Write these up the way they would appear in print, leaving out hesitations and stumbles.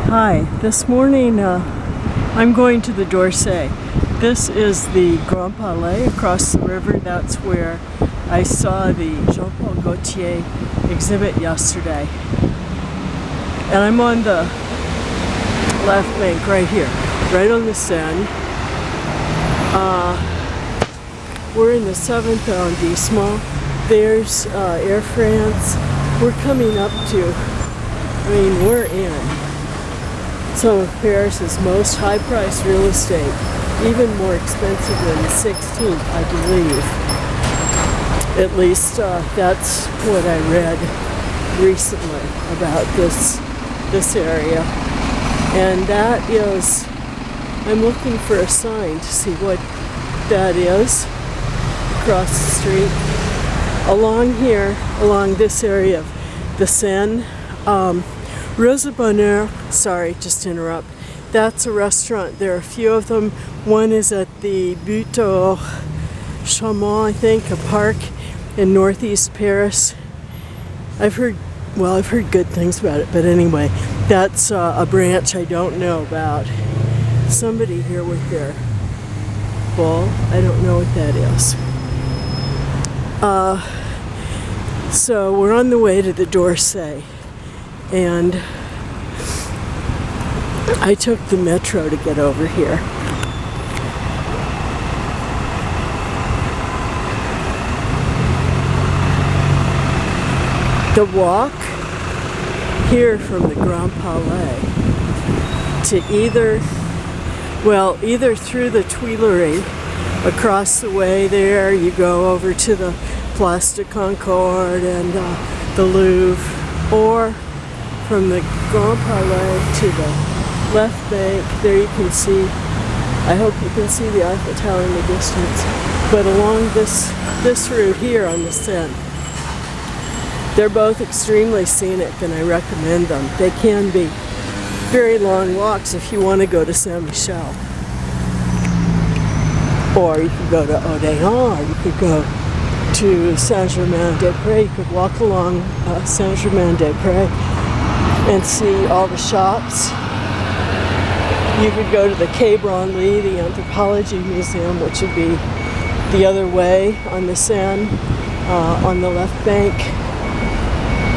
Hi, this morning I'm going to the D'Orsay. This is the Grand Palais across the river. That's where I saw the Jean-Paul Gaultier exhibit yesterday. And I'm on the left bank right here, right on the Seine. We're in the 7th arrondissement. There's Air France. We're coming up to, we're in some of Paris's most high-priced real estate, even more expensive than the 16th, I believe. At least that's what I read recently about this area. And that is, I'm looking for a sign to see what that is across the street. Along here, along this area of the Seine, Rose Bonheur, sorry, just to interrupt. That's a restaurant. There are a few of them. One is at the Butte au Chaumont, I think, a park in northeast Paris. I've heard good things about it, but anyway, that's a branch I don't know about. Somebody here with their ball, I don't know what that is. So we're on the way to the D'Orsay. And I took the metro to get over here. The walk here from the Grand Palais to either through the Tuileries, across the way there, you go over to the Place de Concorde and the Louvre, or from the Grand Palais to the left bank. There you can see, I hope you can see the Eiffel Tower in the distance, but along this route here on the Seine, they're both extremely scenic and I recommend them. They can be very long walks if you want to go to Saint-Michel. Or you could go to Odéon, or you could go to Saint-Germain-des-Prés. You could walk along Saint-Germain-des-Prés and see all the shops. You could go to the Quai Branly, the Anthropology Museum, which would be the other way on the Seine, on the left bank.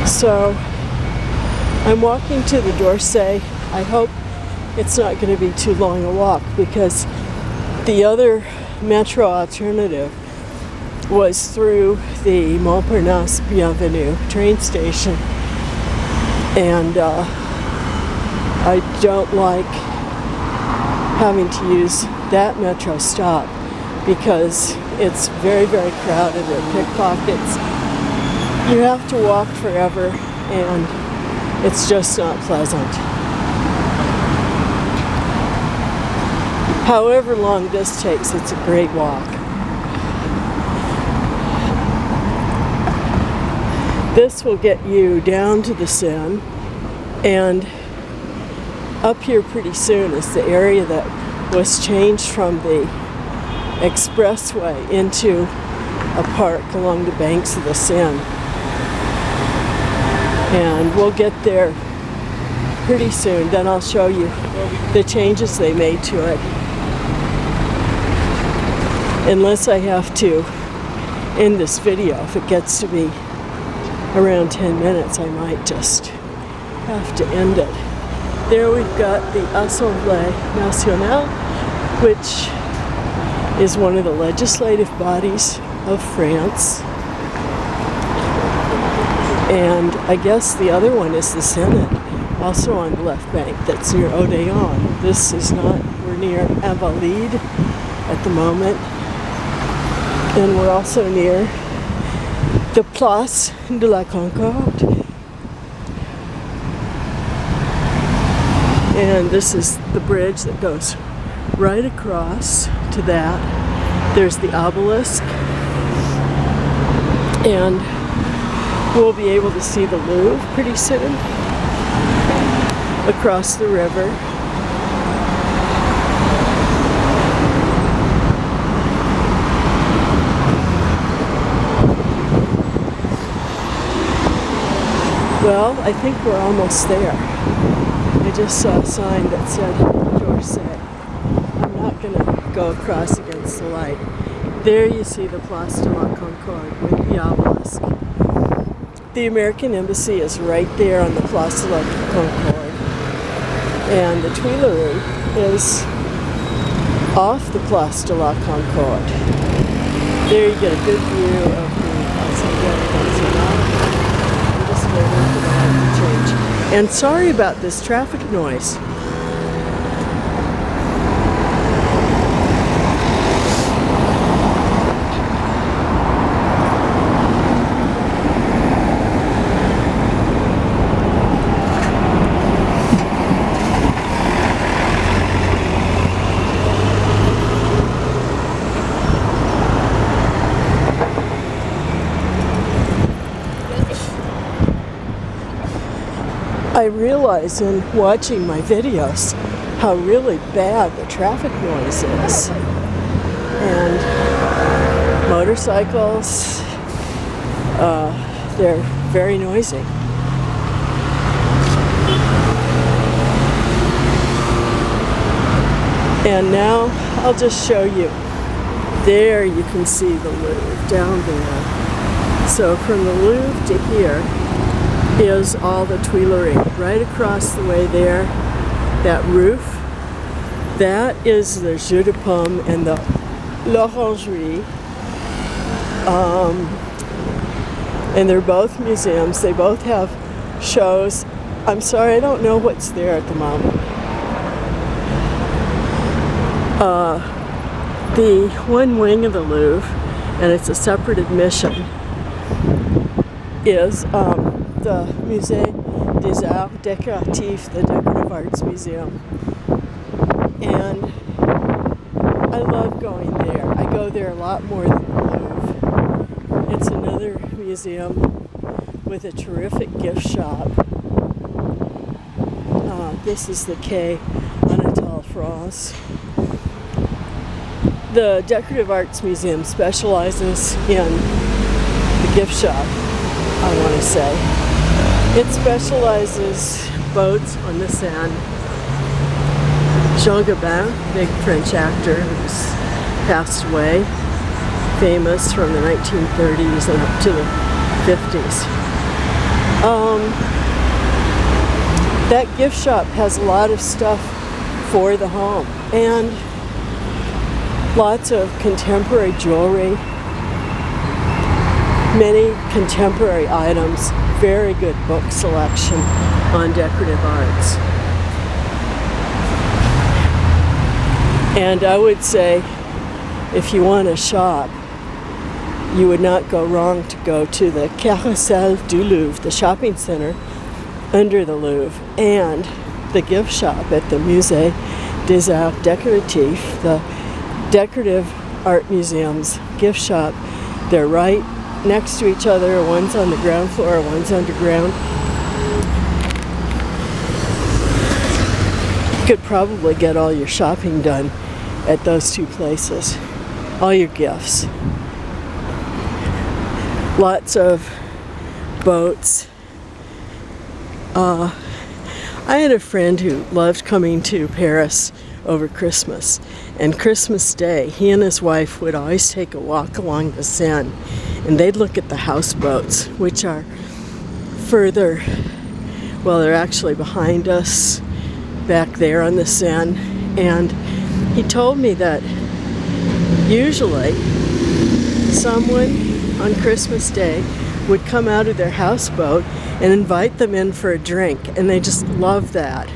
So I'm walking to the D'Orsay. I hope it's not going to be too long a walk, because the other metro alternative was through the Montparnasse Bienvenue train station. And I don't like having to use that metro stop because it's very, very crowded with pickpockets. You have to walk forever and it's just not pleasant. However long this takes, it's a great walk. This will get you down to the Seine, and up here pretty soon is the area that was changed from the expressway into a park along the banks of the Seine. And we'll get there pretty soon. Then I'll show you the changes they made to it. Unless I have to end this video, if it gets to be around 10 minutes, I might just have to end it. There we've got the Assemblée Nationale, which is one of the legislative bodies of France. And I guess the other one is the Senate, also on the left bank, that's near Odéon. This is not, we're near Invalides at the moment. And we're also near the Place de la Concorde. And this is the bridge that goes right across to that. There's the obelisk. And we'll be able to see the Louvre pretty soon across the river. Well, I think we're almost there. I just saw a sign that said Dorset. I'm not going to go across against the light. There you see the Place de la Concorde with the obelisk. The American Embassy is right there on the Place de la Concorde. And the Tuileries is off the Place de la Concorde. There you get a good view of the Assemblée Nationale. I'm just waiting for the light to change. And sorry about this traffic noise. I realize in watching my videos how really bad the traffic noise is. And motorcycles, they're very noisy. And now I'll just show you. There you can see the Louvre down there. So from the Louvre to here is all the Tuileries. Right across the way there, that roof, that is the Jeu de Paume and the l'Orangerie. And they're both museums. They both have shows. I'm sorry, I don't know what's there at the moment. The one wing of the Louvre, and it's a separate admission, is the Musée des Arts Décoratifs, the Decorative Arts Museum. And I love going there. I go there a lot more than the Louvre. It's another museum with a terrific gift shop. This is the Quai Anatole France. The Decorative Arts Museum specializes in the gift shop, I want to say. It specializes boats on the Seine. Jean Gabin, big French actor who's passed away, famous from the 1930s and up to the 50s. That gift shop has a lot of stuff for the home and lots of contemporary jewelry, many contemporary items, very good book selection on decorative arts. And I would say, if you want to shop, you would not go wrong to go to the Carrousel du Louvre, the shopping center under the Louvre, and the gift shop at the Musée des Arts Décoratifs, the Decorative Art Museum's gift shop. They're right next to each other. One's on the ground floor, one's underground. You could probably get all your shopping done at those two places. All your gifts. Lots of boats. I had a friend who loved coming to Paris over Christmas. And Christmas Day, he and his wife would always take a walk along the Seine, and they'd look at the houseboats, which are further, well, they're actually behind us, back there on the Seine. And he told me that usually someone on Christmas Day would come out of their houseboat and invite them in for a drink, and they just love that.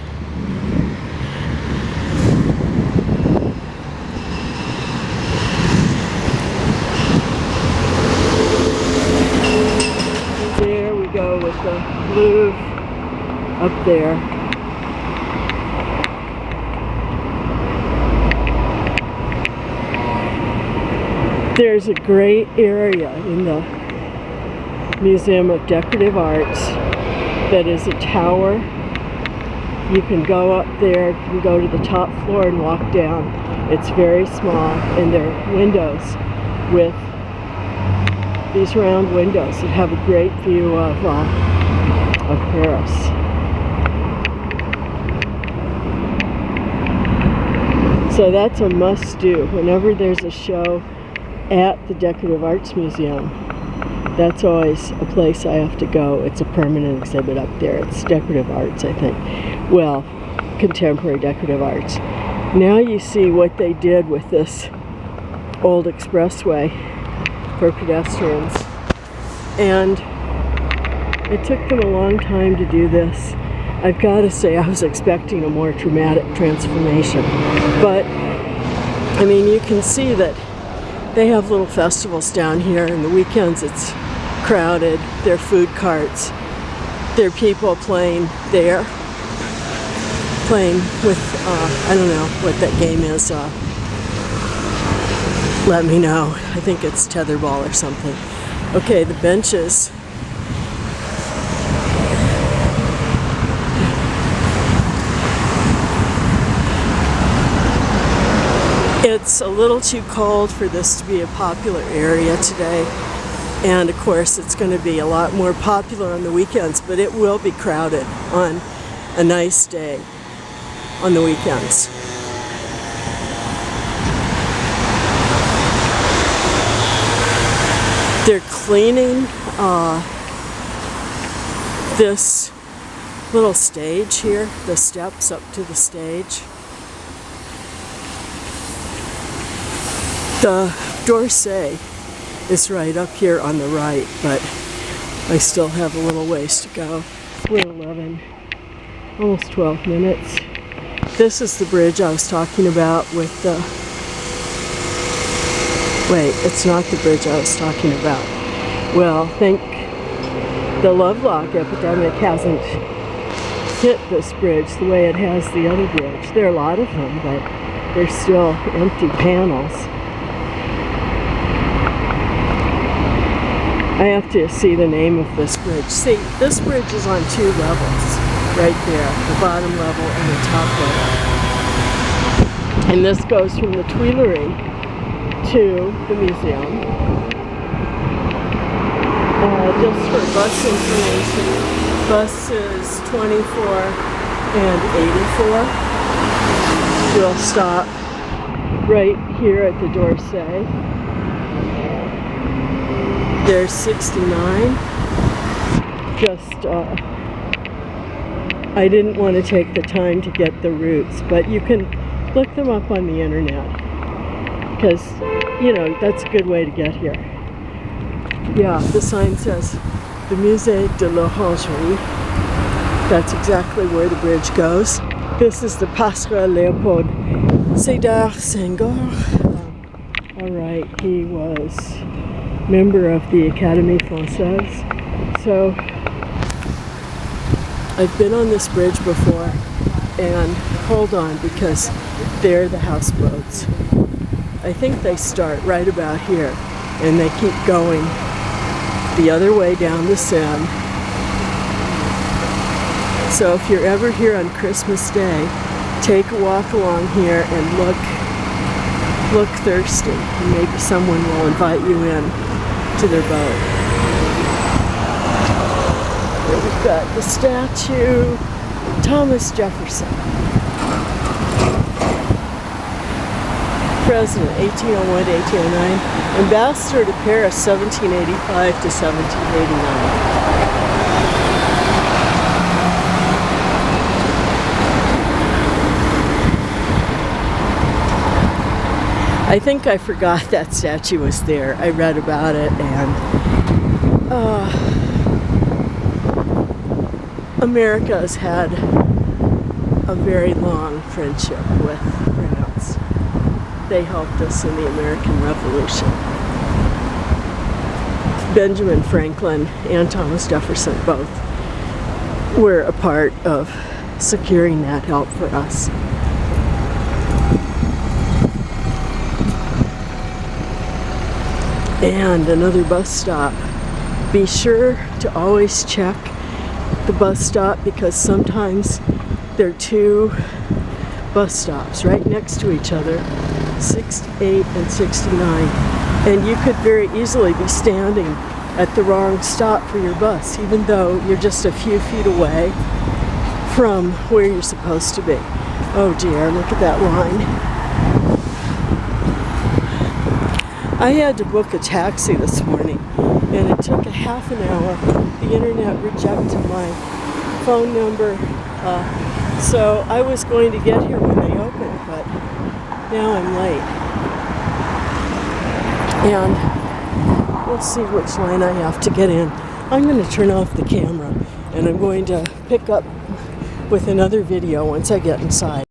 There we go with the Louvre up there. There's a great area in the Museum of Decorative Arts that is a tower. You can go up there, you can go to the top floor and walk down. It's very small, and there are windows with these round windows that have a great view of Paris. So that's a must-do. Whenever there's a show at the Decorative Arts Museum, that's always a place I have to go. It's a permanent exhibit up there. It's decorative arts, I think. Well, contemporary decorative arts. Now you see what they did with this old expressway for pedestrians. And it took them a long time to do this. I've got to say, I was expecting a more dramatic transformation. But, I mean, you can see that they have little festivals down here. In the weekends it's crowded. There are food carts. There are people playing there. Playing with, I don't know what that game is. Let me know. I think it's tetherball or something. Okay, the benches. It's a little too cold for this to be a popular area today, and of course it's going to be a lot more popular on the weekends, but it will be crowded on a nice day on the weekends. They're cleaning this little stage here, the steps up to the stage. The Musee is right up here on the right, but I still have a little ways to go. We're 11, almost 12 minutes. This is the bridge I was talking about with the... Wait, it's not the bridge I was talking about. Well, I think the Lovelock epidemic hasn't hit this bridge the way it has the other bridge. There are a lot of them, but they're still empty panels. I have to see the name of this bridge. See, this bridge is on two levels, right there, the bottom level and the top level. And this goes from the Tuileries to the museum. Just for bus information, buses 24 and 84 will stop right here at the Musee. There's 69. Just, I didn't want to take the time to get the routes, but you can look them up on the internet, because, you know, that's a good way to get here. Yeah, the sign says the Musée de l'Orangerie. That's exactly where the bridge goes. This is the Passerelle Léopold Sédar Senghor. All right, he was member of the Académie Française. So I've been on this bridge before, and hold on, because they're the houseboats. I think they start right about here and they keep going the other way down the Seine. So if you're ever here on Christmas Day, take a walk along here and look thirsty, and maybe someone will invite you in to their boat. Here we've got the statue, Thomas Jefferson. President, 1801 to 1809. Ambassador to Paris, 1785 to 1789. I think I forgot that statue was there. I read about it, and America has had a very long friendship with France. They helped us in the American Revolution. Benjamin Franklin and Thomas Jefferson both were a part of securing that help for us. And another bus stop. Be sure to always check the bus stop, because sometimes there are two bus stops right next to each other, 68 and 69. And you could very easily be standing at the wrong stop for your bus, even though you're just a few feet away from where you're supposed to be. Oh dear, look at that line. I had to book a taxi this morning, and it took a half an hour. The internet rejected my phone number, so I was going to get here when they opened, but now I'm late. And we'll see which line I have to get in. I'm going to turn off the camera, and I'm going to pick up with another video once I get inside.